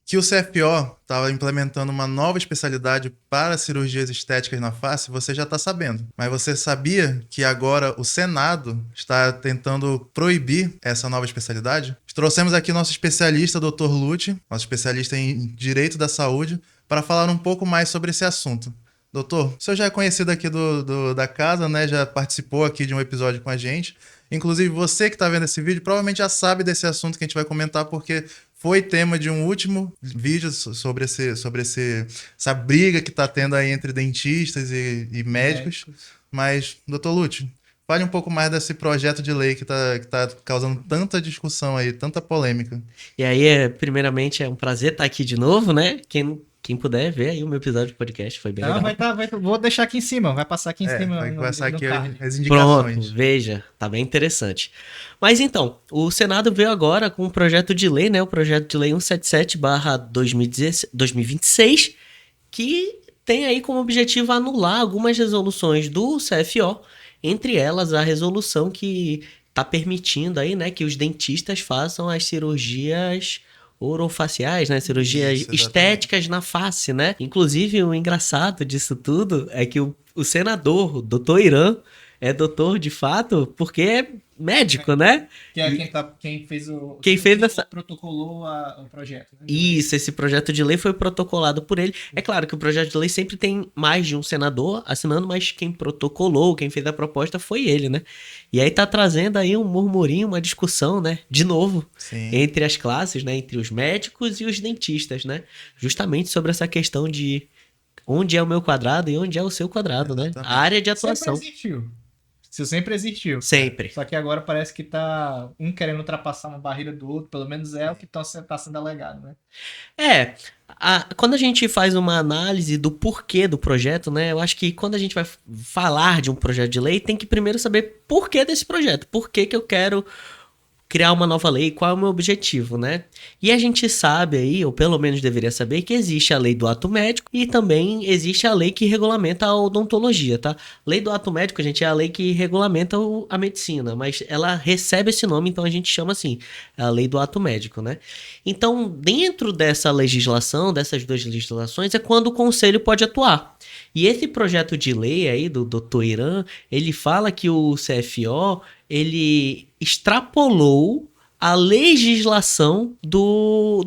que o CFO estava implementando uma nova especialidade para cirurgias estéticas na face, você já está sabendo. Mas você sabia que agora o Senado está tentando proibir essa nova especialidade? Trouxemos aqui nosso especialista, Dr. Lute, nosso especialista em Direito da Saúde, para falar um pouco mais sobre esse assunto. Doutor, o senhor já é conhecido aqui da casa, né? Já participou aqui de um episódio com a gente. Inclusive, você que está vendo esse vídeo provavelmente já sabe desse assunto que a gente vai comentar, porque foi tema de um último vídeo sobre essa briga que está tendo aí entre dentistas e médicos. Mas, doutor Lute, fale um pouco mais desse projeto de lei que tá causando tanta discussão aí, tanta polêmica. E aí, primeiramente, é um prazer estar aqui de novo, né? Quem puder ver aí o meu episódio de podcast, foi bem legal. Vou deixar aqui em cima, vai passar aqui em cima. Vai passar aqui card. as indicações. Pronto, veja, tá bem interessante. Mas então, o Senado veio agora com um projeto de lei, né? O projeto de lei 177/2026, que tem aí como objetivo anular algumas resoluções do CFO, entre elas a resolução que tá permitindo aí, né, que os dentistas façam as cirurgias orofaciais, né, cirurgias estéticas na face, né? Inclusive, o engraçado disso tudo é que o senador, o doutor Irã, é doutor de fato porque é médico, né? Que é quem fez protocolou o projeto. Né? Isso, esse projeto de lei foi protocolado por ele. É claro que o projeto de lei sempre tem mais de um senador assinando, mas quem protocolou, quem fez a proposta foi ele, né? E aí tá trazendo aí um murmurinho, uma discussão, né? De novo, Sim. entre as classes, né? Entre os médicos e os dentistas, né? Justamente sobre essa questão de onde é o meu quadrado e onde é o seu quadrado, Exatamente. né? A área de atuação. Sempre existiu. Isso sempre existiu. Sempre. Só que agora parece que tá um querendo ultrapassar uma barreira do outro, pelo menos é o que tá sendo alegado, né? Quando a gente faz uma análise do porquê do projeto, né? Eu acho que quando a gente vai falar de um projeto de lei, tem que primeiro saber porquê desse projeto. Por que eu quero criar uma nova lei, qual é o meu objetivo, né? E a gente sabe aí, ou pelo menos deveria saber, que existe a lei do ato médico e também existe a lei que regulamenta a odontologia, tá? Lei do ato médico, gente, é a lei que regulamenta a medicina, mas ela recebe esse nome, então a gente chama assim, a lei do ato médico, né? Então, dentro dessa legislação, dessas duas legislações, é quando o conselho pode atuar. E esse projeto de lei aí do Dr. Irã, ele fala que o CFO, ele extrapolou a legislação do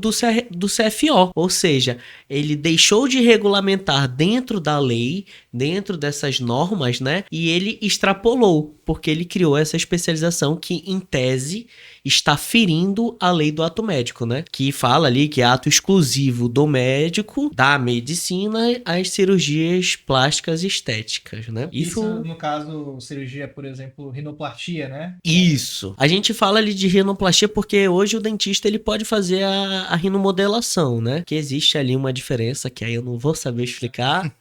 CFO, ou seja, ele deixou de regulamentar dentro da lei, dentro dessas normas, né? E ele extrapolou, porque ele criou essa especialização que, em tese, está ferindo a lei do ato médico, né? Que fala ali que é ato exclusivo do médico, da medicina, as cirurgias plásticas e estéticas, né? Isso, no caso, cirurgia, por exemplo, rinoplastia, né? Isso. A gente fala ali de rinoplastia porque hoje o dentista ele pode fazer a rinomodelação, né? Que existe ali uma diferença que aí eu não vou saber explicar.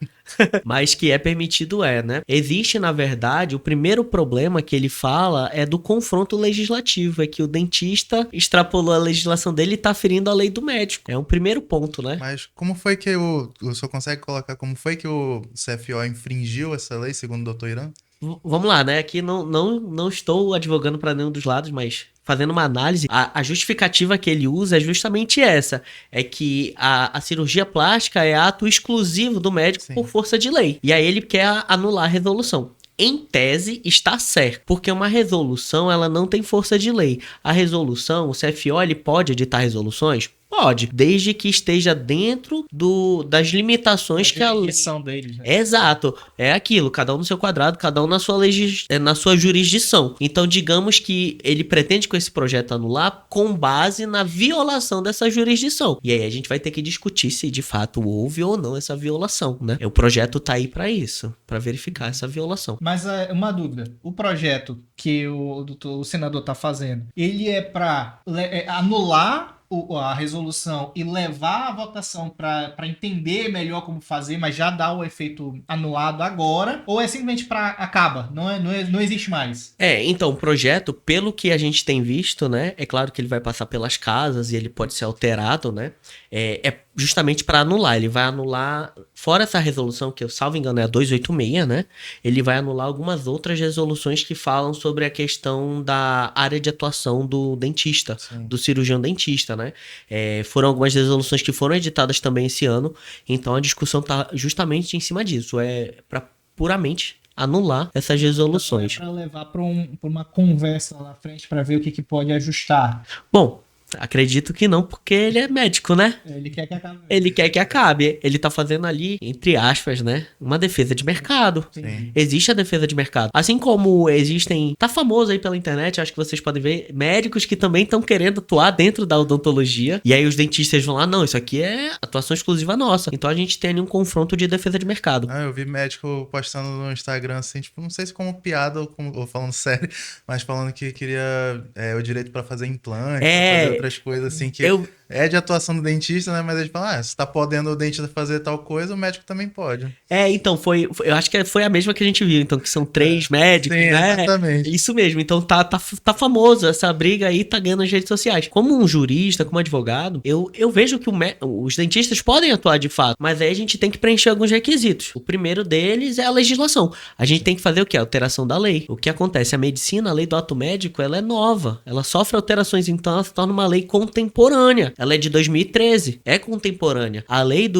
Mas que é permitido né? Existe, na verdade, o primeiro problema que ele fala é do confronto legislativo, é que o dentista extrapolou a legislação dele e tá ferindo a lei do médico. É um primeiro ponto, né? Mas como foi que o senhor consegue colocar como foi que o CFO infringiu essa lei, segundo o Dr. Irã? Vamos lá, né? Aqui não estou advogando para nenhum dos lados, mas fazendo uma análise, a justificativa que ele usa é justamente essa. É que a cirurgia plástica é ato exclusivo do médico por força de lei. E aí ele quer anular a resolução. Em tese, está certo, porque uma resolução ela não tem força de lei. A resolução, o CFO, ele pode editar resoluções? Pode, desde que esteja dentro das limitações que a lei... deles, né? Exato, é aquilo, cada um no seu quadrado, cada um na sua jurisdição. Então, digamos que ele pretende com esse projeto anular com base na violação dessa jurisdição. E aí a gente vai ter que discutir se de fato houve ou não essa violação, né? O projeto tá aí para isso, para verificar essa violação. Mas uma dúvida, o projeto que o senador tá fazendo, ele é para anular a resolução e levar a votação para entender melhor como fazer, mas já dá o efeito anulado agora, ou é simplesmente para acaba, não existe mais? Então, o projeto, pelo que a gente tem visto, né, é claro que ele vai passar pelas casas e ele pode ser alterado, né, é justamente para anular, ele vai anular, fora essa resolução que eu salvo engano é a 286, né, ele vai anular algumas outras resoluções que falam sobre a questão da área de atuação do dentista, do cirurgião dentista, né? Foram algumas resoluções que foram editadas também esse ano, então a discussão tá justamente em cima disso, para puramente anular essas resoluções. Para levar para uma conversa lá na frente para ver o que pode ajustar. Bom, acredito que não, porque ele é médico, né? Ele quer que acabe. Ele quer que acabe. Ele tá fazendo ali, entre aspas, né? Uma defesa de mercado. Sim. Existe a defesa de mercado. Assim como existem... Tá famoso aí pela internet, acho que vocês podem ver, médicos que também estão querendo atuar dentro da odontologia. E aí os dentistas vão lá, não, isso aqui é atuação exclusiva nossa. Então a gente tem ali um confronto de defesa de mercado. Eu vi médico postando no Instagram, assim, tipo, não sei se como piada ou falando sério, mas falando que queria o direito pra fazer implante, pra fazer outras coisas, assim, que é de atuação do dentista, né? Mas eles falam, se tá podendo o dentista fazer tal coisa, o médico também pode. Então, eu acho que foi a mesma que a gente viu, então, que são 3 médicos, Sim, né? exatamente. Isso mesmo, então tá famoso, essa briga aí tá ganhando nas redes sociais. Como um jurista, como advogado, eu vejo que os dentistas podem atuar de fato, mas aí a gente tem que preencher alguns requisitos. O primeiro deles é a legislação. A gente tem que fazer o quê? A alteração da lei. O que acontece? A medicina, a lei do ato médico, ela é nova, ela sofre alterações, então ela se torna uma lei contemporânea. Ela é de 2013, é contemporânea. A lei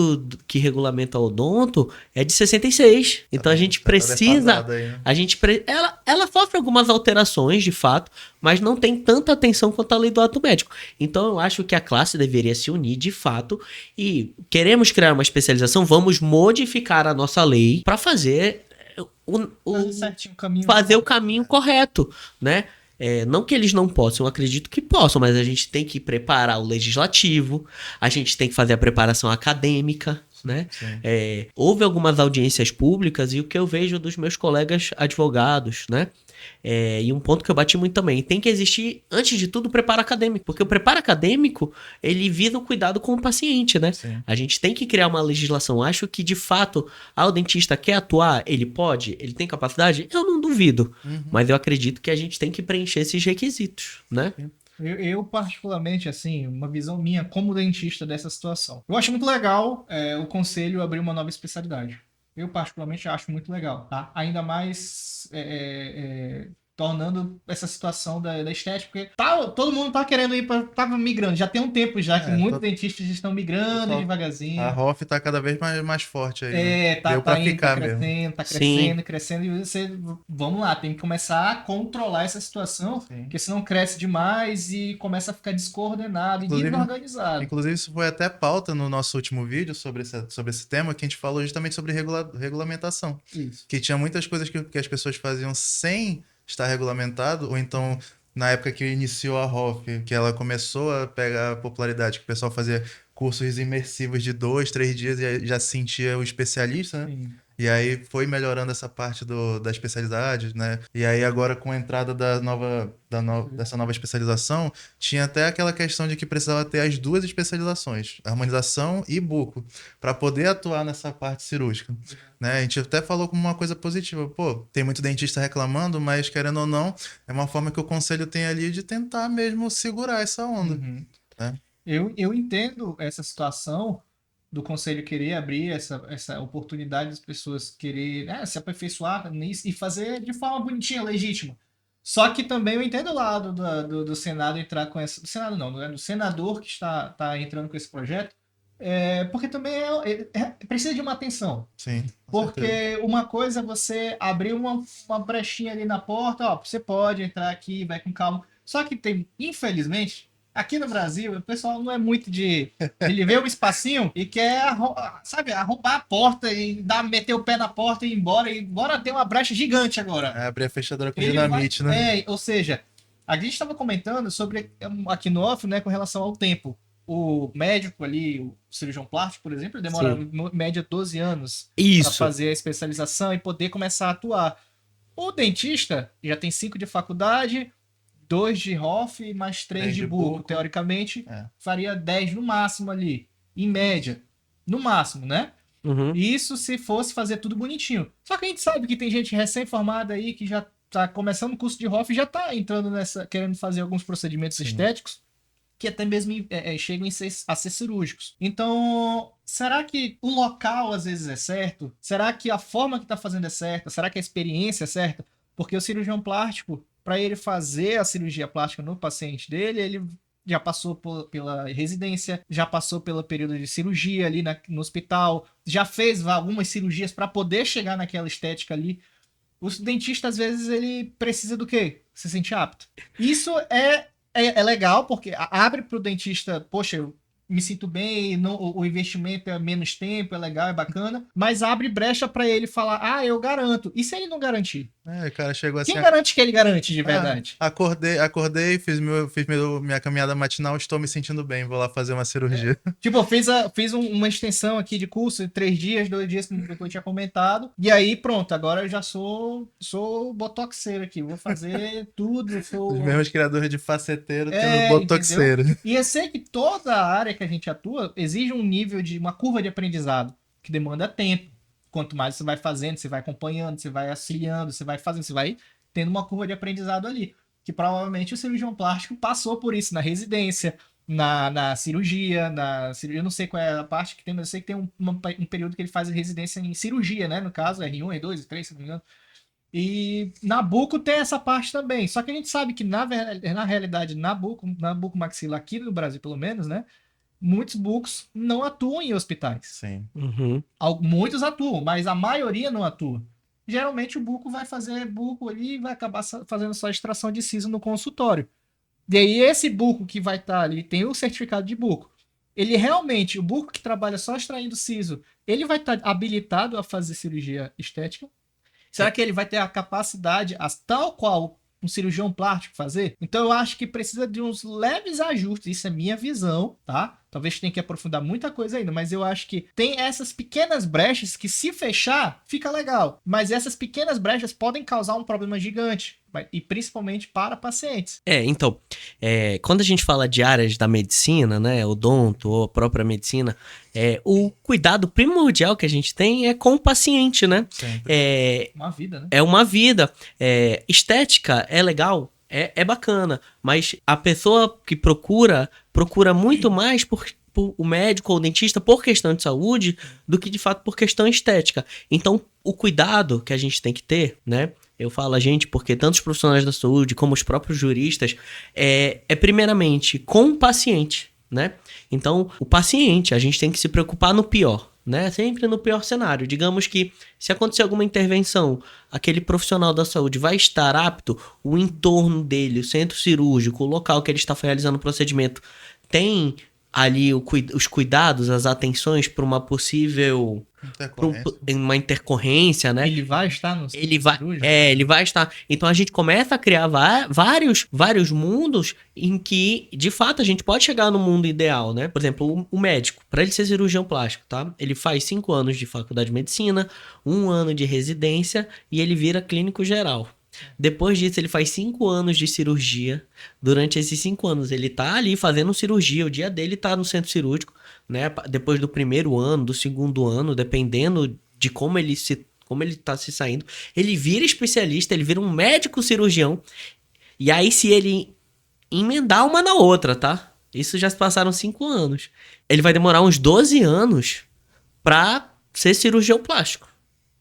que regulamenta o odonto é de 66. Então a gente precisa... Ela sofre algumas alterações, de fato, mas não tem tanta atenção quanto a lei do ato médico. Então eu acho que a classe deveria se unir, de fato, e queremos criar uma especialização, vamos modificar a nossa lei para fazer fazer o caminho correto, né? Não que eles não possam, eu acredito que possam, mas a gente tem que preparar o legislativo, a gente tem que fazer a preparação acadêmica, né? Houve algumas audiências públicas e o que eu vejo dos meus colegas advogados, né? E um ponto que eu bati muito também, tem que existir, antes de tudo, o preparo acadêmico, porque o preparo acadêmico, ele visa o cuidado com o paciente, né? Sim. A gente tem que criar uma legislação. Acho que, de fato, o dentista quer atuar, ele pode, ele tem capacidade? Eu não duvido, mas eu acredito que a gente tem que preencher esses requisitos, né? Eu, particularmente, assim, uma visão minha como dentista dessa situação. Eu acho muito legal o conselho abrir uma nova especialidade. Eu, particularmente, acho muito legal, tá? Ainda mais tornando essa situação da estética, porque todo mundo tá querendo ir tava migrando. Já tem um tempo já que muitos dentistas estão migrando devagarzinho. A ROF tá cada vez mais forte aí. Deu pra indo, ficar tá crescendo, mesmo. tá crescendo, crescendo, e você, vamos lá, tem que começar a controlar essa situação, porque senão cresce demais e começa a ficar descoordenado e desorganizado. Inclusive, isso foi até pauta no nosso último vídeo sobre esse tema, que a gente falou justamente sobre regulamentação. Isso. Que tinha muitas coisas que as pessoas faziam sem estar regulamentado, ou então, na época que iniciou a ROF, que ela começou a pegar popularidade, que o pessoal fazia cursos imersivos de 2, 3 dias e já se sentia o especialista, né? Sim. E aí foi melhorando essa parte da especialidade, né? E aí agora com a entrada dessa nova especialização, tinha até aquela questão de que precisava ter as 2 especializações, harmonização e buco, para poder atuar nessa parte cirúrgica, né? A gente até falou como uma coisa positiva. Pô, tem muito dentista reclamando, mas querendo ou não, é uma forma que o conselho tem ali de tentar mesmo segurar essa onda, né? Eu entendo essa situação do conselho querer abrir essa oportunidade das pessoas querer se aperfeiçoar nisso e fazer de forma bonitinha, legítima. Só que também eu entendo o lado do Senado entrar com essa... Do Senado não, é do senador que está entrando com esse projeto, porque também precisa de uma atenção. Sim. Porque uma coisa é você abrir uma brechinha ali na porta, você pode entrar aqui, vai com calma. Só que infelizmente... Aqui no Brasil, o pessoal não é muito de ele ver um espacinho e quer, arrombar a porta e meter o pé na porta e ir embora. E bora ter uma brecha gigante agora. Abrir a fechadura com dinamite, né? Ou seja, a gente estava comentando sobre, aqui no off, né, com relação ao tempo. O médico ali, o cirurgião plástico, por exemplo, demora em média 12 anos para fazer a especialização e poder começar a atuar. O dentista já tem 5 de faculdade... 2 de ROF e mais 3 de buco. Teoricamente, faria 10 no máximo ali. Em média. No máximo, né? Isso se fosse fazer tudo bonitinho. Só que a gente sabe que tem gente recém-formada aí que já tá começando o curso de ROF e já tá entrando querendo fazer alguns procedimentos estéticos que até mesmo chegam a ser cirúrgicos. Então, será que o local às vezes é certo? Será que a forma que tá fazendo é certa? Será que a experiência é certa? Porque o cirurgião plástico, para ele fazer a cirurgia plástica no paciente dele, ele já passou pela residência, já passou pelo período de cirurgia ali no hospital, já fez algumas cirurgias para poder chegar naquela estética ali. O dentista, às vezes, ele precisa do quê? Se sentir apto. Isso é legal, porque abre para o dentista, poxa, eu me sinto bem, o investimento é menos tempo, é legal, é bacana, mas abre brecha para ele falar, eu garanto. E se ele não garantir? O cara chegou assim. Quem garante que ele garante de verdade? Acordei, fiz minha caminhada matinal, estou me sentindo bem, vou lá fazer uma cirurgia. Tipo, eu fiz uma extensão aqui de curso de 3 dias, 2 dias, como eu tinha comentado. E aí, pronto, agora eu já sou botoxeiro aqui. Vou fazer tudo. Os mesmos criadores de faceteiro tendo Entendeu? botoxeiro. E eu sei que toda a área que a gente atua exige um nível de uma curva de aprendizado, que demanda tempo. Quanto mais você vai fazendo, você vai acompanhando, você vai auxiliando, você vai fazendo, você vai tendo uma curva de aprendizado ali. Que provavelmente o cirurgião plástico passou por isso na residência, na cirurgia, eu não sei qual é a parte que tem, mas eu sei que tem um período que ele faz residência em cirurgia, né? No caso, R1, R2, R3, se não me engano. E Nabuco tem essa parte também. Só que a gente sabe que, na realidade, Nabuco maxilar aqui no Brasil, pelo menos, né? Muitos bucos não atuam em hospitais. Sim. Uhum. Muitos atuam, mas a maioria não atua. Geralmente o buco vai fazer buco ali e vai acabar fazendo só extração de siso no consultório. E aí esse buco que vai estar ali, tem o certificado de buco. Ele realmente, o buco que trabalha só extraindo siso, ele vai estar habilitado a fazer cirurgia estética? Será que ele vai ter a capacidade, tal qual um cirurgião plástico fazer? Então eu acho que precisa de uns leves ajustes. Isso é minha visão, tá? Talvez tenha que aprofundar muita coisa ainda, mas eu acho que tem essas pequenas brechas que, se fechar, fica legal. Mas essas pequenas brechas podem causar um problema gigante, e principalmente para pacientes. Então, quando a gente fala de áreas da medicina, né, odonto ou a própria medicina, o cuidado primordial que a gente tem é com o paciente, né? Sempre. Uma vida, né? É uma vida. Estética é legal, é bacana, mas a pessoa que procura muito mais por o médico ou o dentista por questão de saúde do que de fato por questão estética. Então, o cuidado que a gente tem que ter, né? Eu falo a gente porque tanto os profissionais da saúde como os próprios juristas é primeiramente com o paciente, né? Então, o paciente, a gente tem que se preocupar no pior, né? Sempre no pior cenário. Digamos que se acontecer alguma intervenção, aquele profissional da saúde vai estar apto, o entorno dele, o centro cirúrgico, o local que ele está realizando o procedimento, tem ali os cuidados, as atenções para uma possível uma intercorrência, né? Ele vai estar no ele vai estar. Então a gente começa a criar vários mundos em que, de fato, a gente pode chegar no mundo ideal, né? Por exemplo, o médico, para ele ser cirurgião plástico, tá? Ele faz 5 anos de faculdade de medicina, 1 ano de residência e ele vira clínico geral. Depois disso, ele faz 5 anos de cirurgia. Durante esses 5 anos, ele tá ali fazendo cirurgia. O dia dele tá no centro cirúrgico, né? Depois do primeiro ano, do segundo ano, dependendo de como ele tá se saindo, ele vira especialista, ele vira um médico cirurgião. E aí, se ele emendar uma na outra, tá? Isso já se passaram 5 anos. Ele vai demorar uns 12 anos pra ser cirurgião plástico.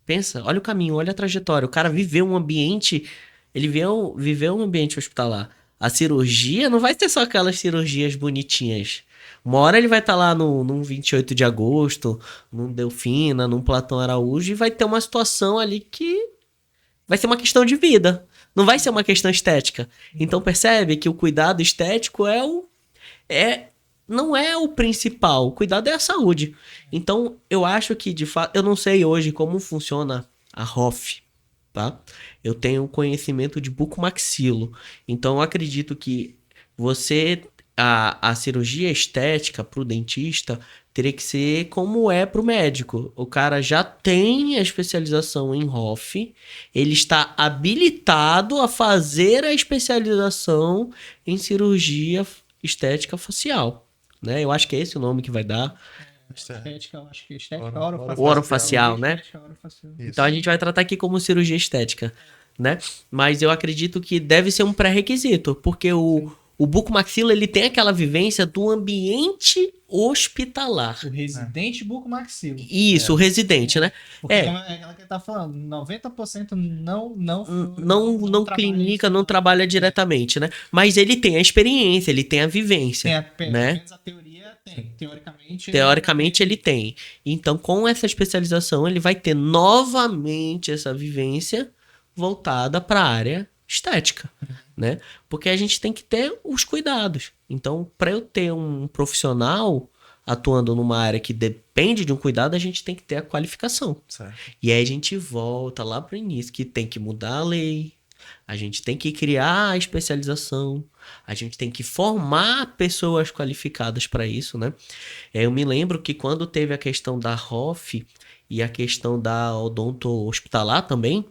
Pensa, olha o caminho, olha a trajetória. O cara viveu um ambiente, ele viveu um ambiente hospitalar. A cirurgia não vai ter só aquelas cirurgias bonitinhas. Uma hora ele vai estar lá num 28 de agosto, num Delfina, num Platão Araújo, e vai ter uma situação ali que vai ser uma questão de vida. Não vai ser uma questão estética. Então percebe que o cuidado estético não é o principal. O cuidado é a saúde. Então, eu acho que, de fato, eu não sei hoje como funciona a ROF, tá? Eu tenho conhecimento de bucomaxilo. Então, eu acredito que a cirurgia estética para o dentista teria que ser como é para o médico. O cara já tem a especialização em ROF, ele está habilitado a fazer a especialização em cirurgia estética facial. Né? Eu acho que é esse o nome que vai dar. Estética, eu acho que estética orofacial, né? Então a gente vai tratar aqui como cirurgia estética, né? Mas eu acredito que deve ser um pré-requisito, porque o O bucomaxilo, ele tem aquela vivência do ambiente hospitalar. O residente bucomaxilo. Isso, o residente, né? Porque é aquela que ele tá falando, 90% não clinica, não trabalha diretamente, né? Mas ele tem a experiência, ele tem a vivência, pelo né? menos a teoria tem. Teoricamente ele tem. Então, com essa especialização, ele vai ter novamente essa vivência voltada para a área estética, né? Porque a gente tem que ter os cuidados. Então, para eu ter um profissional atuando numa área que depende de um cuidado, a gente tem que ter a qualificação. Certo. E aí a gente volta lá para o início, que tem que mudar a lei, a gente tem que criar a especialização, a gente tem que formar pessoas qualificadas para isso, né? Eu me lembro que quando teve a questão da ROF e a questão da odonto hospitalar também,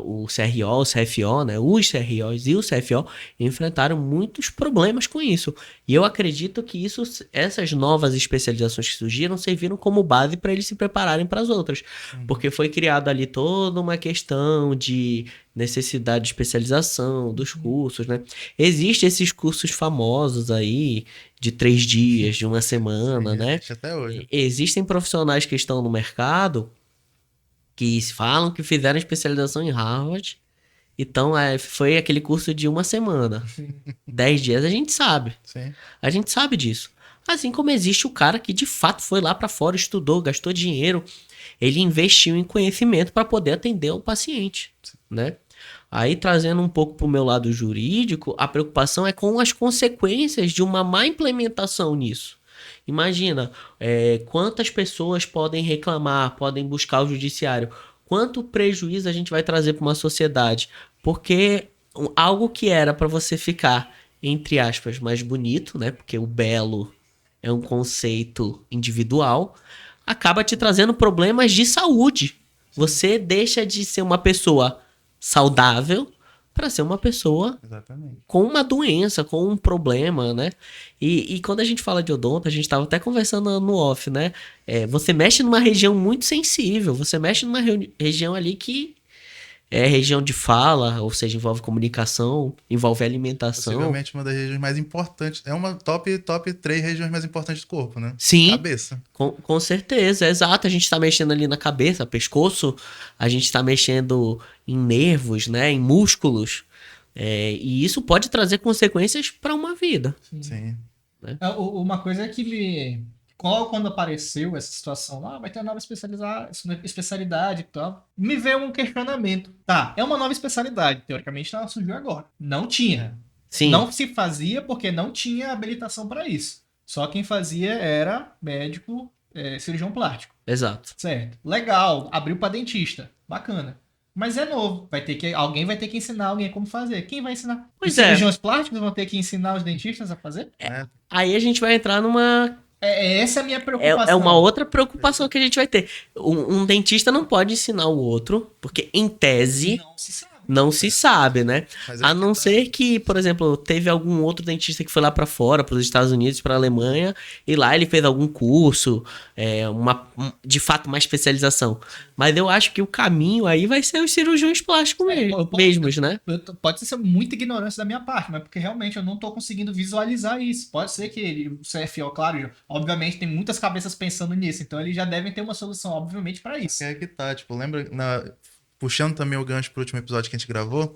o CRO, o CFO, né? Os CROs e o CFO enfrentaram muitos problemas com isso. E eu acredito que essas novas especializações que surgiram serviram como base para eles se prepararem para as outras. Porque foi criada ali toda uma questão de necessidade de especialização dos cursos, né? Existem esses cursos famosos aí de 3 dias, de uma semana, Sim, né? existe até hoje. Existem profissionais que estão no mercado que falam que fizeram especialização em Harvard. Então, foi aquele curso de uma semana. 10 dias, a gente sabe. Sim. A gente sabe disso. Assim como existe o cara que de fato foi lá para fora, estudou, gastou dinheiro. Ele investiu em conhecimento para poder atender o paciente, né? Aí, trazendo um pouco para o meu lado jurídico, a preocupação é com as consequências de uma má implementação nisso. Imagina, quantas pessoas podem reclamar, podem buscar o judiciário. Quanto prejuízo a gente vai trazer para uma sociedade? Porque algo que era para você ficar, entre aspas, mais bonito, né? Porque o belo é um conceito individual, acaba te trazendo problemas de saúde. Você deixa de ser uma pessoa saudável para ser uma pessoa Exatamente. com uma doença, com um problema, né? E quando a gente fala de odonto, a gente estava até conversando no off, né? Você mexe numa região muito sensível, você mexe numa região ali que é região de fala, ou seja, envolve comunicação, envolve alimentação. Possivelmente uma das regiões mais importantes. É uma top 3 regiões mais importantes do corpo, né? Sim. Cabeça. Com certeza, exato. A gente está mexendo ali na cabeça, pescoço, a gente está mexendo em nervos, né? Em músculos. E isso pode trazer consequências para uma vida. Sim. Uma coisa que quando apareceu essa situação lá, vai ter uma nova especialidade e tal, me veio um questionamento. Tá, é uma nova especialidade, teoricamente ela surgiu agora. Não tinha. Sim. Não se fazia porque não tinha habilitação para isso. Só quem fazia era médico, cirurgião plástico. Exato. Certo. Legal, abriu para dentista. Bacana. Mas é novo. Alguém vai ter que ensinar alguém como fazer. Quem vai ensinar? Pois Os cirurgiões plásticos vão ter que ensinar os dentistas a fazer? Aí a gente vai entrar numa... Essa é a minha preocupação. É uma outra preocupação que a gente vai ter. Um dentista não pode ensinar o outro, porque em tese não se sabe, né? A não ser que, por exemplo, teve algum outro dentista que foi lá pra fora, pros Estados Unidos, pra Alemanha, e lá ele fez algum curso, de fato uma especialização. Mas eu acho que o caminho aí vai ser os cirurgiões plásticos mesmos, né? Pode ser muita ignorância da minha parte, mas porque realmente eu não tô conseguindo visualizar isso. Pode ser que o CFO, claro, obviamente tem muitas cabeças pensando nisso, então eles já devem ter uma solução, obviamente, pra isso. É que tá, tipo, lembra... Puxando também o gancho pro último episódio que a gente gravou,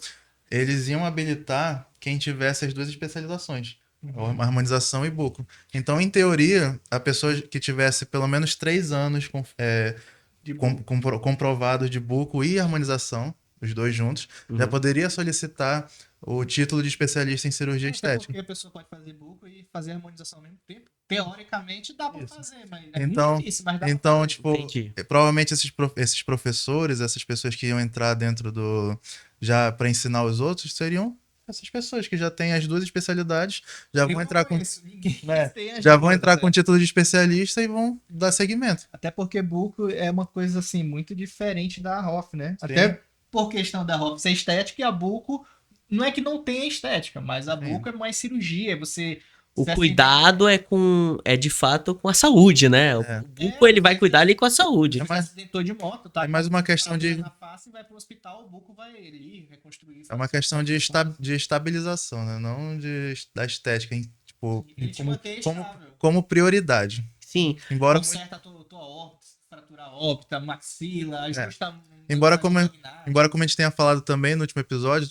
eles iam habilitar quem tivesse as 2 especializações, harmonização e buco. Então, em teoria, a pessoa que tivesse pelo menos 3 anos comprovados de buco e harmonização, os 2 juntos, já poderia solicitar o título de especialista em cirurgia estética. Porque a pessoa pode fazer buco e fazer harmonização ao mesmo tempo. Teoricamente dá pra fazer, mas então, muito difícil, mas dá então pra tipo, Entendi. provavelmente esses professores, essas pessoas que iam entrar dentro já para ensinar os outros, seriam essas pessoas que já têm as 2 especialidades, já vão entrar com o título de especialista e vão dar seguimento. Até porque buco é uma coisa assim muito diferente da ROF, né? Sim. Até por questão da ROF ser estética, e a buco não é que não tenha estética, mas a buco é mais cirurgia, você O Se cuidado é de fato com a saúde, né? O buco ele vai cuidar ali com a saúde. Se acidentou de moto, tá? É mais uma questão de... Na face, vai pro hospital, o buco vai ali reconstruir. É uma questão de estabilização, né? Não da estética, hein? Tipo, E te manter estável. como prioridade. Sim. Embora Conserta a tua órbita, fraturar a órbita, maxila, ajusta... Embora como a gente tenha falado também no último episódio,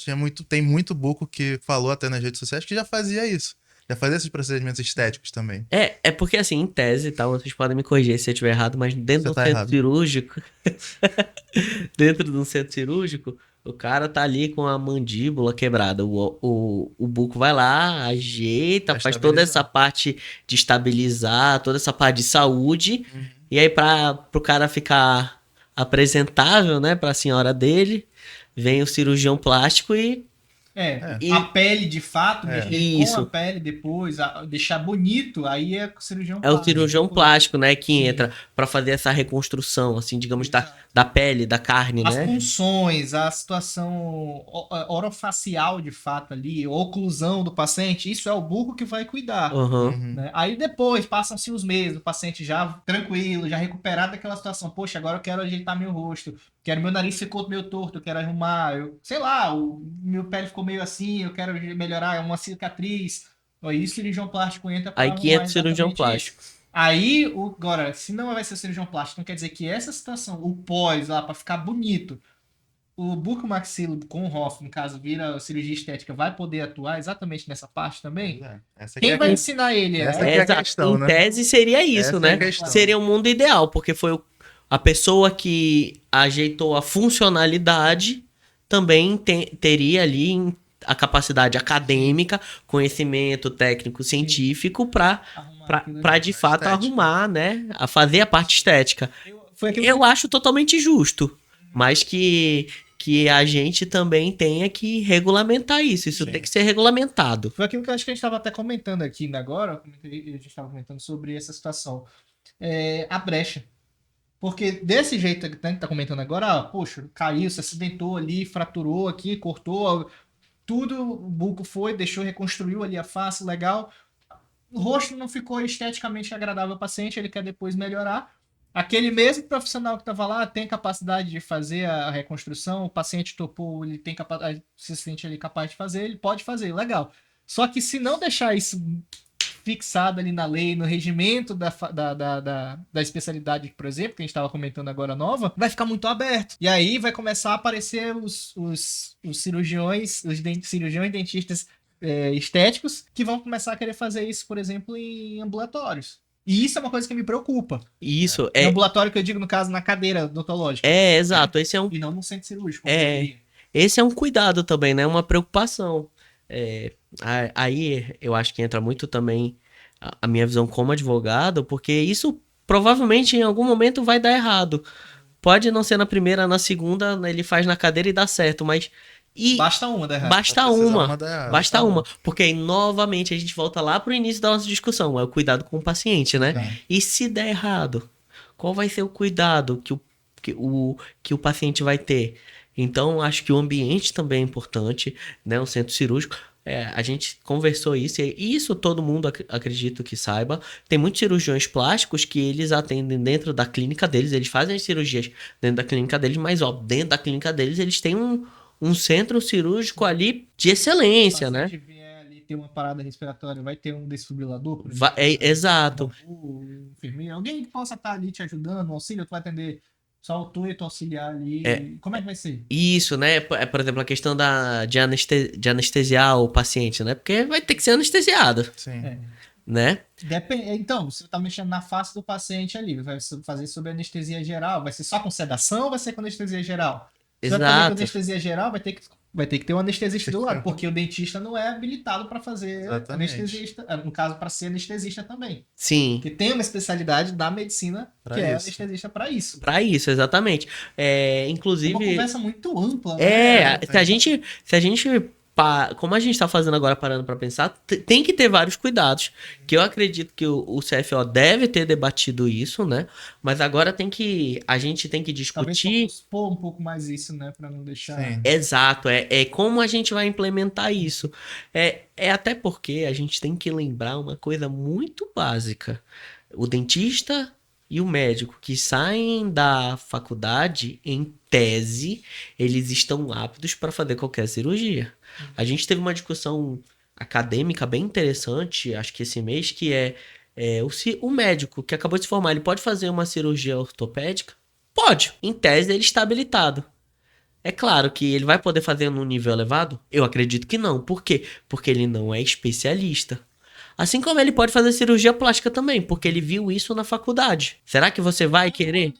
tem muito buco que falou até nas redes sociais que já fazia isso. Já fazia esses procedimentos estéticos também. É porque assim, em tese, tá? Vocês podem me corrigir se eu estiver errado, mas dentro Você do tá centro errado. cirúrgico, dentro de um centro cirúrgico, o cara tá ali com a mandíbula quebrada. O buco vai lá, ajeita, Pra faz toda estabilizar. essa parte de estabilizar, toda essa parte de saúde. E aí, pro cara ficar apresentável, né, pra senhora dele, vem o cirurgião plástico e A pele de fato, mexer com Isso. a pele depois, deixar bonito, aí é o cirurgião é o plástico. cirurgião plástico, né, que Sim. entra pra fazer essa reconstrução, assim, digamos, Exato. da pele, da carne, As né? punções, a situação orofacial de fato ali, a oclusão do paciente, isso é o buco que vai cuidar. Aham. Né? Aí depois, passam-se os meses, o paciente já tranquilo, já recuperado daquela situação. Poxa, agora eu quero ajeitar meu rosto, meu nariz ficou meio torto, eu quero arrumar, sei lá, meu pele ficou meio assim, eu quero melhorar uma cicatriz. Aí o cirurgião plástico entra para Aí que entra o cirurgião plástico. Aí, agora, se não vai ser o cirurgião plástico, não quer dizer que essa situação, o pós lá, para ficar bonito, o bucomaxilo com o Hoff, no caso, vira cirurgia estética, vai poder atuar exatamente nessa parte também? Quem vai ensinar ele? Essa aqui é a Exato. questão, Em né? tese seria isso, Essa é né? a questão. Seria um mundo ideal, porque foi a pessoa que ajeitou a funcionalidade também teria ali a capacidade acadêmica, conhecimento técnico, científico para de fato estética. arrumar, né? A fazer a parte estética. Foi aquilo Eu acho totalmente justo, mas que a gente também tenha que regulamentar isso. Isso Sim. tem que ser regulamentado. Foi aquilo que eu acho que a gente estava até comentando aqui ainda agora, a gente estava comentando sobre essa situação. A brecha. Porque desse jeito que a gente tá comentando agora, poxa, caiu, se acidentou ali, fraturou aqui, cortou, tudo, o buco foi, deixou, reconstruiu ali a face, legal. O rosto não ficou esteticamente agradável ao paciente, ele quer depois melhorar. Aquele mesmo profissional que estava lá tem capacidade de fazer a reconstrução, o paciente topou, ele tem se sente ali capaz de fazer, ele pode fazer, legal. Só que se não deixar isso fixado ali na lei, no regimento da especialidade, por exemplo, que a gente estava comentando agora nova, vai ficar muito aberto. E aí vai começar a aparecer os cirurgiões, cirurgiões dentistas estéticos que vão começar a querer fazer isso, por exemplo, em ambulatórios. E isso é uma coisa que me preocupa. Isso No ambulatório que eu digo, no caso, na cadeira odontológica. Exato. Esse é um E não no centro cirúrgico. Esse é um cuidado também, né? Uma preocupação. Aí eu acho que entra muito também a minha visão como advogado, porque isso provavelmente em algum momento vai dar errado. Pode não ser na primeira, na segunda, ele faz na cadeira e dá certo, mas... Basta uma dar errado. Basta uma. Porque aí, novamente, a gente volta lá pro início da nossa discussão. É o cuidado com o paciente, né? E se der errado? Qual vai ser o cuidado que o paciente vai ter? Então, acho que o ambiente também é importante, né? O centro cirúrgico. A gente conversou isso, e isso todo mundo acredito que saiba. Tem muitos cirurgiões plásticos que eles atendem dentro da clínica deles, eles fazem as cirurgias dentro da clínica deles, mas ó, dentro da clínica deles eles têm um centro cirúrgico ali de excelência, né? Se vier ali ter uma parada respiratória, vai ter um desfibrilador? Exato. Um enfermeiro, alguém que possa estar ali te ajudando, um auxílio, tu vai atender só tu e tu auxiliar ali. Como é que vai ser? Isso, né? Por exemplo, a questão de anestesiar o paciente, né? Porque vai ter que ser anestesiado. Sim. Né? Então, você tá mexendo na face do paciente ali, vai fazer sob anestesia geral, vai ser só com sedação ou vai ser com anestesia geral? Se vai fazer com anestesia geral, vai ter que ter um anestesista do lado, porque o dentista não é habilitado para fazer anestesista, no caso, para ser anestesista também. Sim. Porque tem uma especialidade da medicina que é anestesista para isso. Para isso, exatamente. Inclusive... É uma conversa muito ampla, né? Se a gente como a gente está fazendo agora, parando para pensar, tem que ter vários cuidados, que eu acredito que o CFO deve ter debatido isso, né? Mas agora a gente tem que Talvez discutir. expor um pouco mais isso, né? Pra não deixar. Sim. Exato, é como a gente vai implementar isso. É até porque a gente tem que lembrar uma coisa muito básica. O dentista e o médico que saem da faculdade, em tese, eles estão aptos para fazer qualquer cirurgia. A gente teve uma discussão acadêmica bem interessante, acho que esse mês, que o médico que acabou de se formar, ele pode fazer uma cirurgia ortopédica? Pode. Em tese, ele está habilitado. É claro que ele vai poder fazer num nível elevado? Eu acredito que não. Por quê? Porque ele não é especialista. Assim como ele pode fazer cirurgia plástica também, porque ele viu isso na faculdade. Será que você vai querer?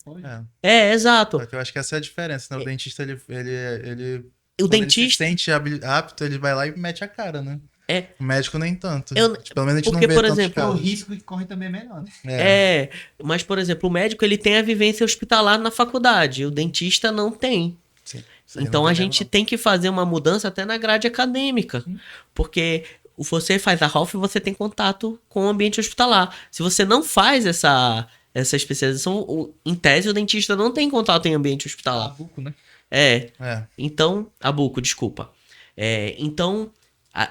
Pode. Exato. Só que eu acho que essa é a diferença, né? O dentista, ele O quando ele se dentista. sente apto, ele vai lá e mete a cara, né? É. O médico nem tanto. Eu- Pelo menos a gente porque, não vê por tantos exemplo, Porque o casos. risco que corre também é menor, né? Mas, por exemplo, o médico ele tem a vivência hospitalar na faculdade, o dentista não tem. Sim. Isso aí Então não a tem gente mesmo, tem que fazer uma mudança até na grade acadêmica. Porque você faz a ROF e você tem contato com o ambiente hospitalar. Se você não faz essa especialização, em tese o dentista não tem contato em ambiente hospitalar. Buco, né? não. É. Então, Abuco, desculpa. Então,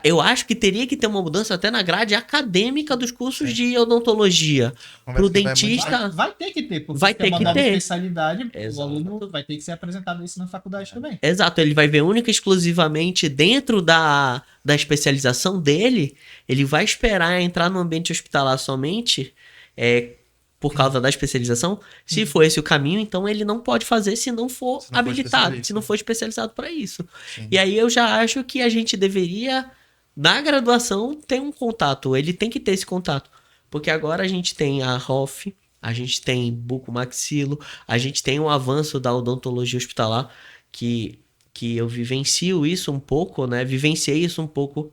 eu acho que teria que ter uma mudança até na grade acadêmica dos cursos de odontologia. Conversa Pro que vai muito- dentista. Vai ter que ter, porque Vai se é ter uma que nova ter. especialidade, o Exato. aluno vai ter que ser apresentado isso na faculdade também. Exato, ele vai ver única e exclusivamente dentro da especialização dele, ele vai esperar entrar no ambiente hospitalar somente por causa da especialização. Se for esse o caminho, então ele não pode fazer se não for Se não for habilitado, especialista. se não for especializado para isso. Sim. E aí eu já acho que a gente deveria, na graduação, ter um contato. Ele tem que ter esse contato. Porque agora a gente tem a ROF, a gente tem bucomaxilo, a gente tem um avanço da odontologia hospitalar, que eu vivencio isso um pouco, né? Vivenciei isso um pouco.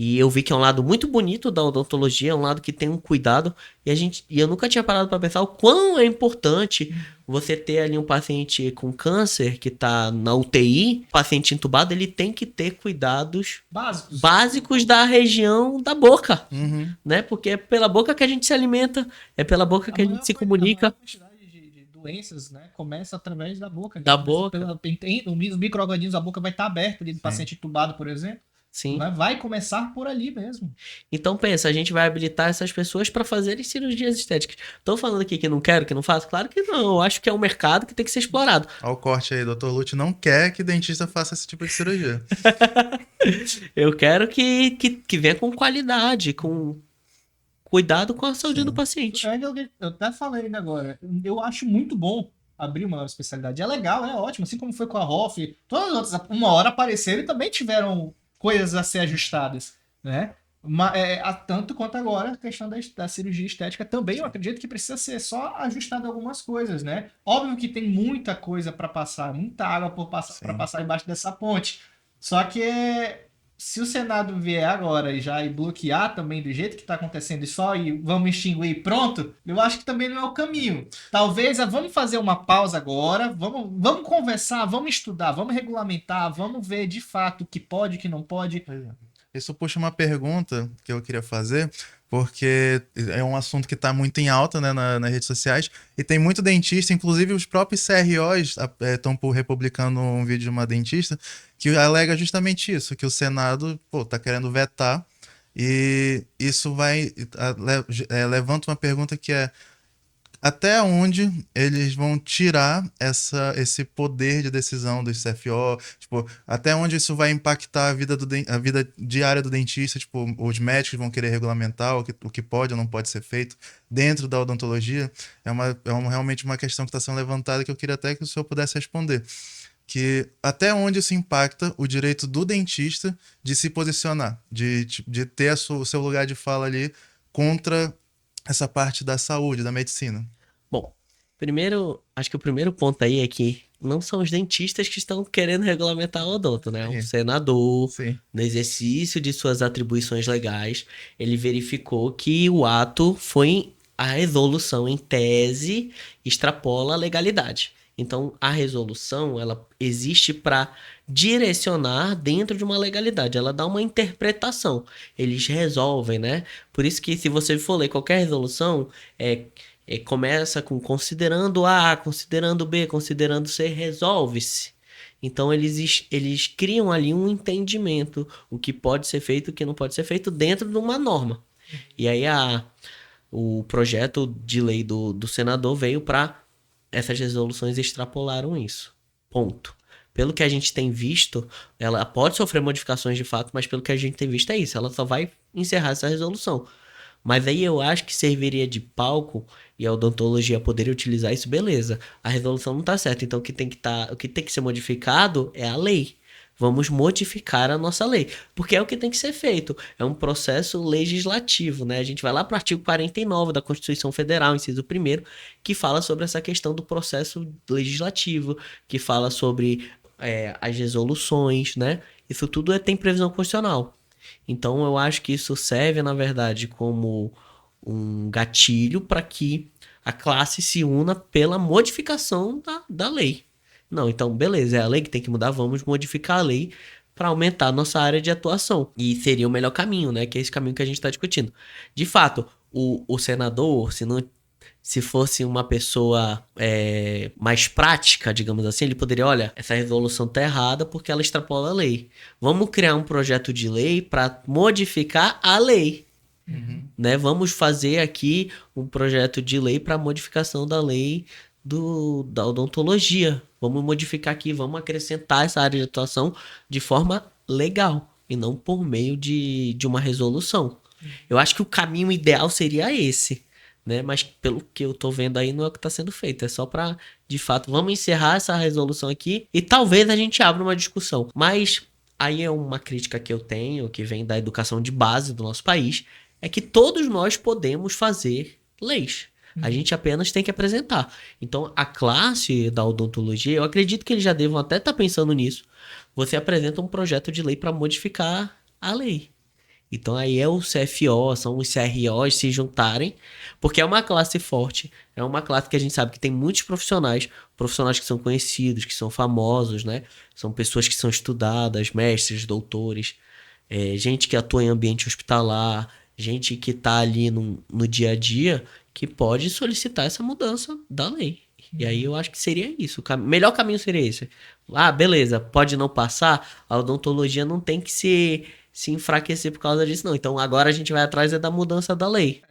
E eu vi que é um lado muito bonito da odontologia, é um lado que tem um cuidado. E eu nunca tinha parado para pensar o quão é importante você ter ali um paciente com câncer que tá na UTI, paciente entubado, ele tem que ter cuidados Básicos. básicos da região da boca, Uhum. né? Porque é pela boca que a gente se alimenta, é pela boca que a gente se comunica. A maior quantidade de doenças, né, começa através da boca. Da Começa boca. Os micro-organismos, a boca vai estar aberta ali do paciente entubado, por exemplo. Sim. Né? Vai começar por ali mesmo. Então pensa, a gente vai habilitar essas pessoas para fazerem cirurgias estéticas. Tô falando aqui que não quero, que não faço? Claro que não. Eu acho que é um mercado que tem que ser explorado. Olha o corte aí, Dr. Lute não quer que dentista faça esse tipo de cirurgia. Eu quero que venha com qualidade, com cuidado com a saúde do paciente. Eu até falei ainda agora. Eu acho muito bom abrir uma nova especialidade. É legal, é ótimo. Assim como foi com a ROF, todas as outras, uma hora apareceram e também tiveram coisas a ser ajustadas, né? Tanto quanto agora a questão da cirurgia estética também eu acredito que precisa ser só ajustado algumas coisas, né? Óbvio que tem muita coisa para passar, muita água para passar embaixo dessa ponte. Só que se o Senado vier agora e bloquear também do jeito que está acontecendo e vamos extinguir e pronto, eu acho que também não é o caminho. Talvez vamos fazer uma pausa agora, vamos conversar, vamos estudar, vamos regulamentar, vamos ver de fato o que pode, o que não pode. Isso puxa uma pergunta que eu queria fazer, porque é um assunto que está muito em alta, né, nas redes sociais, e tem muito dentista, inclusive os próprios CROs estão republicando um vídeo de uma dentista que alega justamente isso, que o Senado está querendo vetar, e isso levanta uma pergunta que é: até onde eles vão tirar esse poder de decisão dos CFO? Tipo, até onde isso vai impactar a vida diária do dentista? Tipo, os médicos vão querer regulamentar o que pode ou não pode ser feito dentro da odontologia? Realmente uma questão que está sendo levantada que eu queria até que o senhor pudesse responder. Que até onde isso impacta o direito do dentista de se posicionar, de ter o seu lugar de fala ali contra essa parte da saúde, da medicina? Bom, acho que o primeiro ponto aí é que não são os dentistas que estão querendo regulamentar o odonto, né? O senador, Sim. no exercício de suas atribuições legais, ele verificou que o ato foi a resolução em tese extrapola a legalidade. Então, a resolução, ela existe para direcionar dentro de uma legalidade. Ela dá uma interpretação. Eles resolvem, né? Por isso que, se você for ler qualquer resolução, começa com considerando A, considerando B, considerando C, resolve-se. Então, eles criam ali um entendimento, o que pode ser feito e o que não pode ser feito dentro de uma norma. E aí, o projeto de lei do senador veio para... Essas resoluções extrapolaram isso. Ponto. Pelo que a gente tem visto, ela pode sofrer modificações de fato, mas pelo que a gente tem visto é isso. Ela só vai encerrar essa resolução. Mas aí eu acho que serviria de palco e a odontologia poderia utilizar isso, beleza. A resolução não está certa, então o que tem que ser modificado é a lei. Vamos modificar a nossa lei, porque é o que tem que ser feito. É um processo legislativo, né? A gente vai lá para o artigo 49 da Constituição Federal, inciso 1º, que fala sobre essa questão do processo legislativo, que fala sobre as resoluções, né? Isso tudo tem previsão constitucional. Então, eu acho que isso serve, na verdade, como um gatilho para que a classe se una pela modificação da lei. Não, então, beleza, é a lei que tem que mudar, vamos modificar a lei para aumentar a nossa área de atuação. E seria o melhor caminho, né? Que é esse caminho que a gente está discutindo. De fato, o senador, se fosse uma pessoa mais prática, digamos assim, ele poderia, olha, essa resolução está errada porque ela extrapola a lei. Vamos criar um projeto de lei para modificar a lei. Né? Vamos fazer aqui um projeto de lei para modificação da lei da odontologia. Vamos modificar aqui, vamos acrescentar essa área de atuação de forma legal e não por meio de uma resolução. Eu acho que o caminho ideal seria esse, né? Mas pelo que eu tô vendo aí, não é o que está sendo feito. É só para, de fato, vamos encerrar essa resolução aqui e talvez a gente abra uma discussão. Mas aí é uma crítica que eu tenho, que vem da educação de base do nosso país, é que todos nós podemos fazer leis. A gente apenas tem que apresentar. Então, a classe da odontologia, eu acredito que eles já devam até estar pensando nisso. Você apresenta um projeto de lei para modificar a lei. Então, aí é o CFO, são os CROs se juntarem, porque é uma classe forte, é uma classe que a gente sabe que tem muitos profissionais que são conhecidos, que são famosos, né? São pessoas que são estudadas, mestres, doutores, gente que atua em ambiente hospitalar, gente que está ali no dia a dia, que pode solicitar essa mudança da lei. E aí eu acho que seria isso. O melhor caminho seria esse. Ah, beleza, pode não passar, a odontologia não tem que se enfraquecer por causa disso, não. Então agora a gente vai atrás da mudança da lei.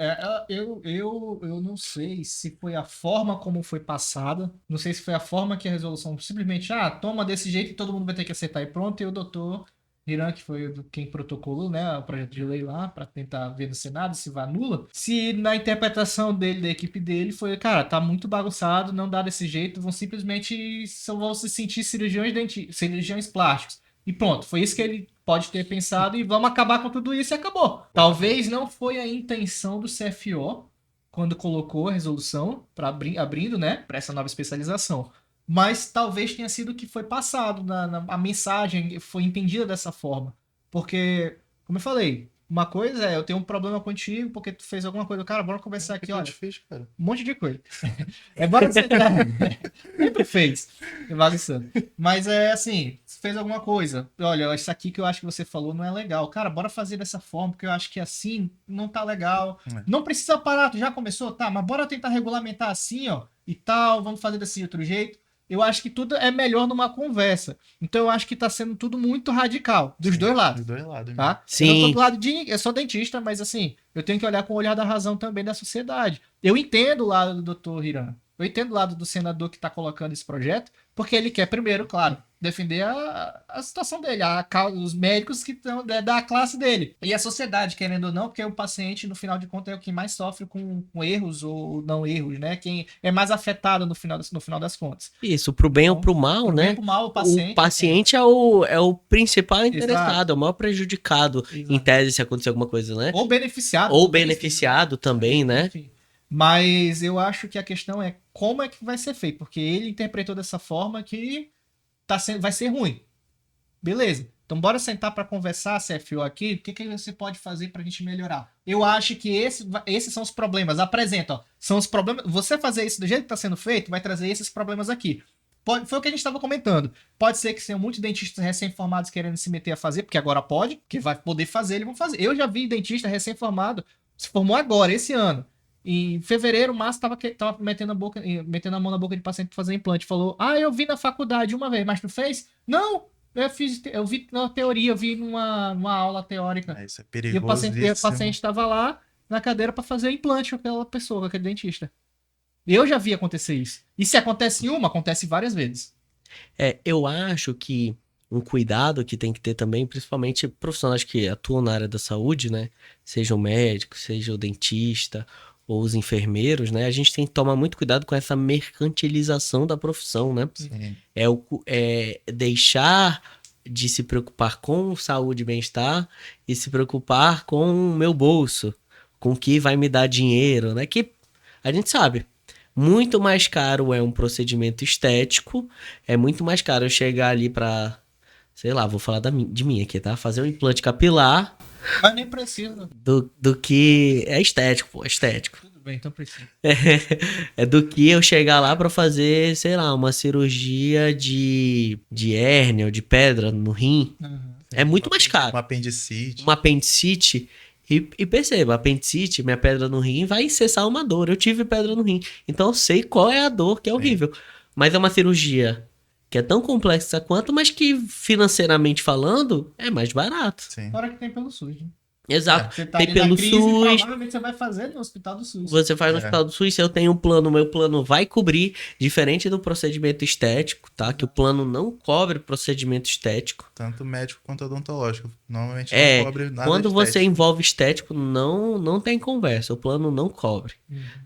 Eu não sei se foi a forma como foi passada, não sei se foi a forma que a resolução simplesmente, toma desse jeito e todo mundo vai ter que aceitar e pronto, e o doutor Hiran, que foi quem protocolou, né, o projeto de lei lá, para tentar ver no Senado se vai anula, se na interpretação dele, da equipe dele, foi, cara, tá muito bagunçado, não dá desse jeito, vão simplesmente só vão se sentir cirurgiões plásticos. E pronto, foi isso que ele pode ter pensado e vamos acabar com tudo isso e acabou. Talvez não foi a intenção do CFO quando colocou a resolução para abrindo, né, para essa nova especialização. Mas talvez tenha sido o que foi passado, a mensagem foi entendida dessa forma. Porque, como eu falei, uma coisa é eu tenho um problema contigo porque tu fez alguma coisa. Cara, bora conversar aqui, olha. Cara. Um monte de coisa. Bora você sempre fez. Bagunçando. Mas é assim, você fez alguma coisa. Olha, isso aqui que eu acho que você falou não é legal. Cara, bora fazer dessa forma, porque eu acho que assim não tá legal. Não precisa parar, tu já começou? Tá, mas bora tentar regulamentar assim, ó, e tal, vamos fazer desse outro jeito. Eu acho que tudo é melhor numa conversa. Então eu acho que tá sendo tudo muito radical. Dos dois lados. Dos dois lados, tá? Sim. Eu não tô do lado eu sou dentista, mas assim, eu tenho que olhar com o olhar da razão também da sociedade. Eu entendo o lado do Dr. Hiran. Eu entendo o lado do senador que tá colocando esse projeto, porque ele quer primeiro, claro, defender a situação dele, os médicos que estão da classe dele. E a sociedade, querendo ou não, porque o paciente, no final de contas, é o que mais sofre com erros ou não erros, né? Quem é mais afetado no final das contas. Isso, pro bem ou pro mal, pro né? Bem, pro mal, o paciente é o principal interessado, Exato. é o maior prejudicado, Exato. em tese, se acontecer alguma coisa, né? Ou beneficiado. Ou beneficiado também, né? Enfim. Mas eu acho que a questão é como é que vai ser feito, porque ele interpretou dessa forma que vai ser ruim. Beleza. Então bora sentar para conversar, CFO, aqui, o que você pode fazer para a gente melhorar? Eu acho que esses são os problemas. Apresenta, ó, são os problemas. Você fazer isso do jeito que está sendo feito vai trazer esses problemas aqui. Foi o que a gente estava comentando. Pode ser que tenham muitos dentistas recém-formados querendo se meter a fazer, porque agora pode, porque vai poder fazer, eles vão fazer. Eu já vi dentista recém-formado, se formou agora, esse ano. Em fevereiro, março, tava metendo a mão na boca de paciente pra fazer implante. Falou, eu vi na faculdade uma vez, mas tu fez? Não! Eu vi na teoria, eu vi numa aula teórica. Isso é E o paciente perigosíssimo. estava lá na cadeira para fazer implante com aquela pessoa, com aquele dentista. Eu já vi acontecer isso. E se acontece uma, acontece várias vezes. Eu acho que um cuidado que tem que ter também, principalmente profissionais que atuam na área da saúde, né? Seja o médico, seja o dentista ou os enfermeiros, né? A gente tem que tomar muito cuidado com essa mercantilização da profissão, né? Sim. É deixar de se preocupar com saúde e bem-estar e se preocupar com o meu bolso, com o que vai me dar dinheiro, né? Que a gente sabe, muito mais caro é um procedimento estético, é muito mais caro eu chegar ali pra, sei lá, vou falar de mim aqui, tá? Fazer um implante capilar Mas nem precisa. do que... É estético, pô, é estético. Tudo bem, então precisa. É do que eu chegar lá pra fazer, sei lá, uma cirurgia de hérnia ou de pedra no rim. É muito mais caro. Um apendicite. Uma apendicite. E perceba, apendicite, minha pedra no rim, vai cessar uma dor. Eu tive pedra no rim. Então eu sei qual é a dor, que é horrível. Mas é uma cirurgia que é tão complexa quanto, mas que financeiramente falando, é mais barato. Sim. Fora que tem pelo SUS, né? Exato. Você tá Tem ali pelo na crise, SUS. provavelmente você vai fazer no hospital do SUS. Você faz no Hospital do SUS, eu tenho um plano, meu plano vai cobrir, diferente do procedimento estético, tá? Que o plano não cobre procedimento estético. Tanto médico quanto odontológico. Normalmente É, não cobre nada quando você estético. envolve estético, não tem conversa, o plano não cobre,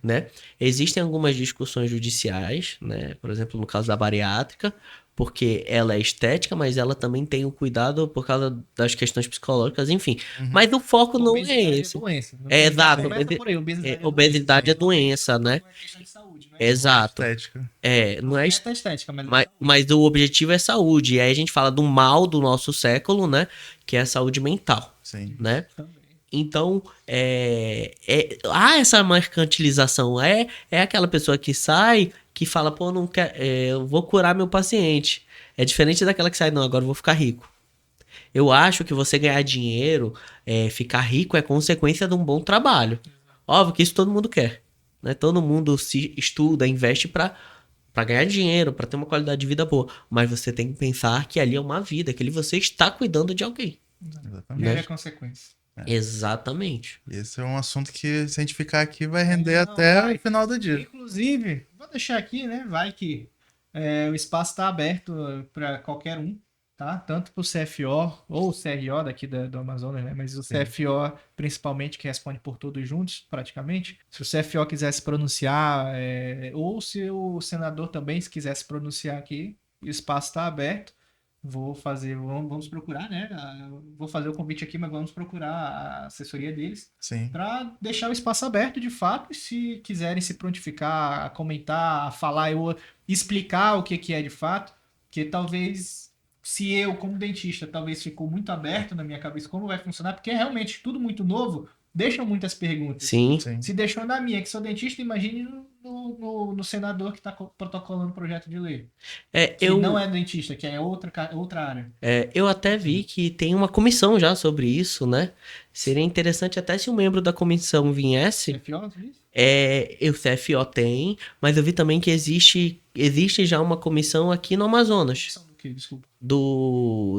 né? Existem algumas discussões judiciais, né? Por exemplo, no caso da bariátrica, porque ela é estética, mas ela também tem o cuidado por causa das questões psicológicas, enfim. Mas o foco não é esse. Doença. É exato. Começa por aí, obesidade Obesidade é doença, né? Não é questão de saúde, né? Exato. Estética. Não é Essa é estética, mas mas o objetivo é saúde. E aí a gente fala do mal do nosso século, né? Que é a saúde mental, Sim. né? Então, há essa mercantilização. É aquela pessoa que sai, que fala, pô, não quer, eu vou curar meu paciente. É diferente daquela que sai, não, agora eu vou ficar rico. Eu acho que você ganhar dinheiro, ficar rico é consequência de um bom trabalho. Óbvio que isso todo mundo quer, né? Todo mundo se estuda, investe para ganhar dinheiro, para ter uma qualidade de vida boa. Mas você tem que pensar que ali é uma vida, que ali você está cuidando de alguém. Exatamente. é a consequência. Exatamente. Esse é um assunto que, se a gente ficar aqui, vai render até o final do dia. Inclusive, vou deixar aqui, né? Vai que o espaço está aberto para qualquer um, tá? Tanto para o CFO ou o CRO daqui do Amazonas, né? Mas o CFO, principalmente, que responde por todos juntos, praticamente. Se o CFO quiser se pronunciar, ou se o senador também se quiser se pronunciar aqui, o espaço está aberto. Vamos procurar, né? Vou fazer o convite aqui, mas vamos procurar a assessoria deles Sim. para deixar o espaço aberto de fato. E se quiserem se prontificar, a comentar, a falar, eu explicar o que é de fato, que talvez, se eu, como dentista, talvez ficou muito aberto na minha cabeça como vai funcionar, porque é realmente tudo muito novo, deixam muitas perguntas. Sim. Se deixou na minha, que sou dentista, imagine no senador que está protocolando o projeto de lei. Que não é dentista, que é outra área. Eu até vi que tem uma comissão já sobre isso, né? Seria interessante até se um membro da comissão viesse. CFO, O CFO tem, mas eu vi também que existe já uma comissão aqui no Amazonas. Do que? Desculpa.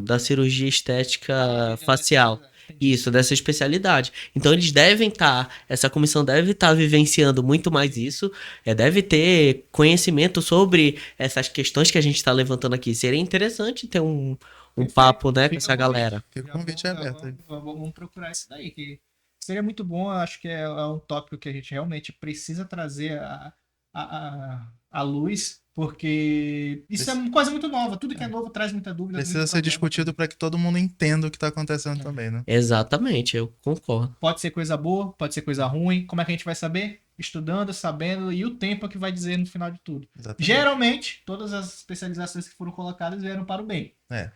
Da cirurgia estética facial. Isso, dessa especialidade. Então eles devem essa comissão deve estar vivenciando muito mais isso, deve ter conhecimento sobre essas questões que a gente está levantando aqui. Seria interessante ter um papo, né, com essa galera. Fica o convite aberto aí. Vamos procurar isso daí, que seria muito bom. Eu acho que é um tópico que a gente realmente precisa trazer à luz, porque isso é uma coisa muito nova. Tudo que é novo traz muita dúvida. Precisa ser discutido para que todo mundo entenda o que está acontecendo também, né? Exatamente, eu concordo. Pode ser coisa boa, pode ser coisa ruim. Como é que a gente vai saber? Estudando, sabendo, e o tempo é que vai dizer no final de tudo. Exatamente. Geralmente, todas as especializações que foram colocadas vieram para o bem.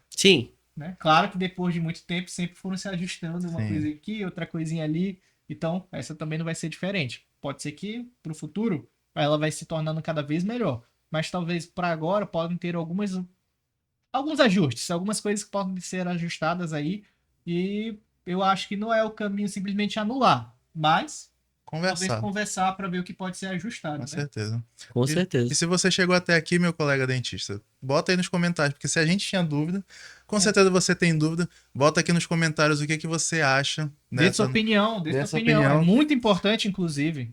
Sim. Né? Claro que depois de muito tempo sempre foram se ajustando, uma Sim. coisa aqui, outra coisinha ali. Então, essa também não vai ser diferente. Pode ser que, para o futuro, ela vai se tornando cada vez melhor. mas talvez para agora podem ter alguns ajustes, algumas coisas que podem ser ajustadas aí, e eu acho que não é o caminho simplesmente anular, mas talvez Conversar. conversar para ver o que pode ser ajustado, Com né? certeza. Com E certeza. se você chegou até aqui, meu colega dentista, bota aí nos comentários, porque se a gente tinha dúvida, com certeza você tem dúvida, bota aqui nos comentários o que que você acha Dê sua opinião, dê sua opinião. É opinião. muito importante, inclusive.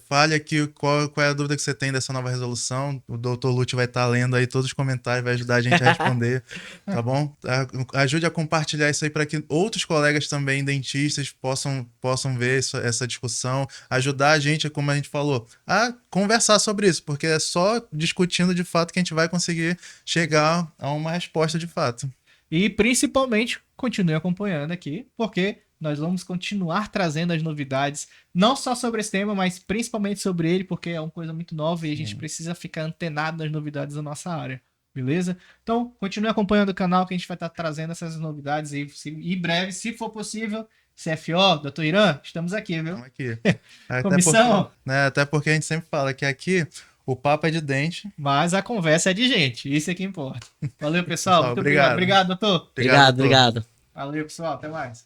Fale aqui qual é a dúvida que você tem dessa nova resolução. O Dr. Lute vai estar lendo aí todos os comentários, vai ajudar a gente a responder, tá bom? Ajude a compartilhar isso aí para que outros colegas também, dentistas, possam ver essa discussão, ajudar a gente, como a gente falou, a conversar sobre isso, porque é só discutindo de fato que a gente vai conseguir chegar a uma resposta de fato. E principalmente, continue acompanhando aqui, porque nós vamos continuar trazendo as novidades, não só sobre esse tema, mas principalmente sobre ele, porque é uma coisa muito nova e a gente precisa ficar antenado nas novidades da nossa área, beleza? Então, continue acompanhando o canal que a gente vai estar trazendo essas novidades e em breve, se for possível, CFO, Dr. Irã, estamos aqui, viu? Estamos aqui. Comissão. Até porque a gente sempre fala que aqui o papo é de dente. Mas a conversa é de gente, isso é que importa. Valeu, pessoal. Pessoal, Muito obrigado. obrigado. Obrigado, doutor. Obrigado, doutor. obrigado. Valeu, pessoal. Até mais.